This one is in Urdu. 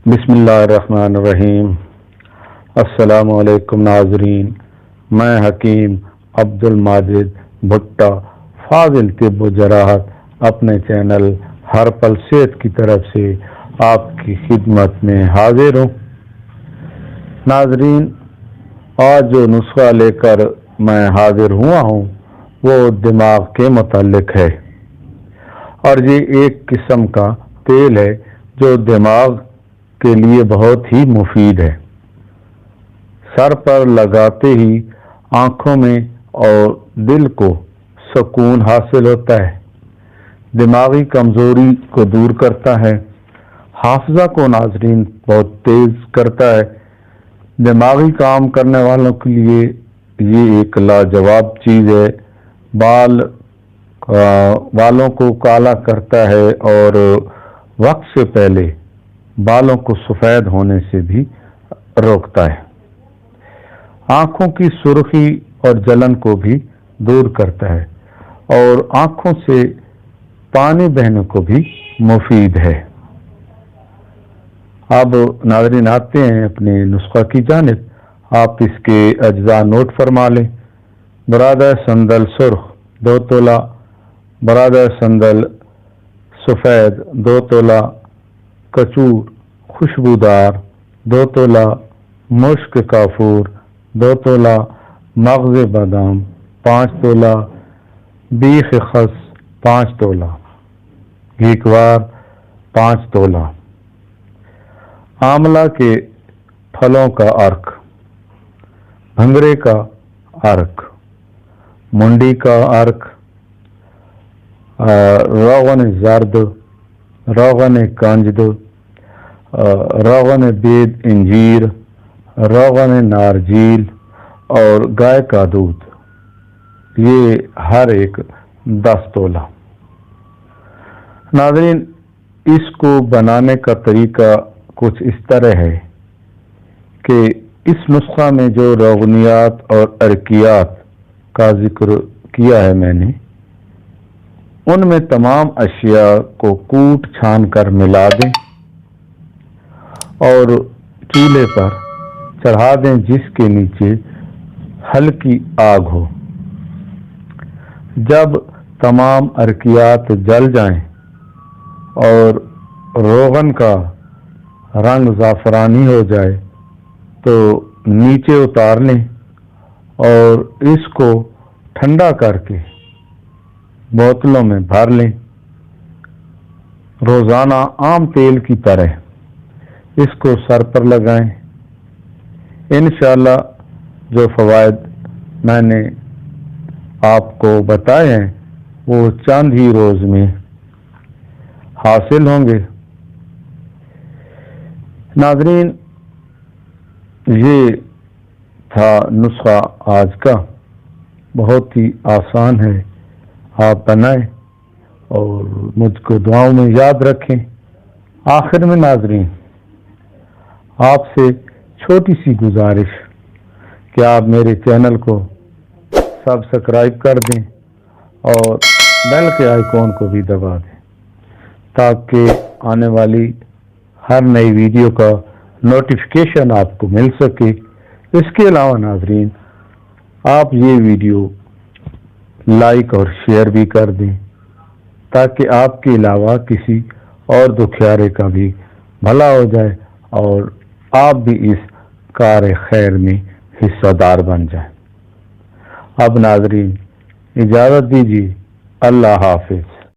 بسم اللہ الرحمن الرحیم۔ السلام علیکم ناظرین، میں حکیم عبد الماجد بھٹا فاضل طب و جراحت اپنے چینل ہر پل صحت کی طرف سے آپ کی خدمت میں حاضر ہوں۔ ناظرین، آج جو نسخہ لے کر میں حاضر ہوا ہوں وہ دماغ کے متعلق ہے، اور یہ ایک قسم کا تیل ہے جو دماغ کے لیے بہت ہی مفید ہے۔ سر پر لگاتے ہی آنکھوں میں اور دل کو سکون حاصل ہوتا ہے، دماغی کمزوری کو دور کرتا ہے، حافظہ کو ناظرین بہت تیز کرتا ہے۔ دماغی کام کرنے والوں کے لیے یہ ایک لاجواب چیز ہے۔ بالوں کو کالا کرتا ہے اور وقت سے پہلے بالوں کو سفید ہونے سے بھی روکتا ہے۔ آنکھوں کی سرخی اور جلن کو بھی دور کرتا ہے اور آنکھوں سے پانی بہنے کو بھی مفید ہے۔ اب ناظرین آتے ہیں اپنے نسخہ کی جانب۔ آپ اس کے اجزاء نوٹ فرما لیں۔ برادہ سندل سرخ 2 تولہ، برادہ سندل سفید 2 تولہ، کچور خوشبودار 2 تولہ، مشک کافور 2 تولہ، مغز بادام 5 تولہ، بیخ خس 5 تولہ، گھیکوار 5 تولہ، آملہ کے پھلوں کا عرق، بھنگرے کا عرق، منڈی کا عرق، روغن زرد، روغن کنجد، روغن بید انجیر، روغن نارجیل اور گائے کا دودھ، یہ ہر ایک 10 تولہ۔ ناظرین، اس کو بنانے کا طریقہ کچھ اس طرح ہے کہ اس نسخہ میں جو روغنیات اور عرقیات کا ذکر کیا ہے میں نے، ان میں تمام اشیاء کو کوٹ چھان کر ملا دیں اور چولہے پر چڑھا دیں جس کے نیچے ہلکی آگ ہو۔ جب تمام عرقیات جل جائیں اور روغن کا رنگ زعفرانی ہو جائے تو نیچے اتار لیں اور اس کو ٹھنڈا کر کے بوتلوں میں بھر لیں۔ روزانہ عام تیل کی طرح اس کو سر پر لگائیں۔ انشاءاللہ جو فوائد میں نے آپ کو بتائے ہیں وہ چند ہی روز میں حاصل ہوں گے۔ ناظرین، یہ تھا نسخہ آج کا، بہت ہی آسان ہے، آپ بنائیں اور مجھ کو دعاؤں میں یاد رکھیں۔ آخر میں ناظرین، آپ سے چھوٹی سی گزارش کہ آپ میرے چینل کو سبسکرائب کر دیں اور بیل کے آئیکن کو بھی دبا دیں تاکہ آنے والی ہر نئی ویڈیو کا نوٹیفیکیشن آپ کو مل سکے۔ اس کے علاوہ ناظرین، آپ یہ ویڈیو لائک اور شیئر بھی کر دیں تاکہ آپ کے علاوہ کسی اور دکھیارے کا بھی بھلا ہو جائے اور آپ بھی اس کار خیر میں حصہ دار بن جائیں۔ اب ناظرین اجازت دیجیے، اللہ حافظ۔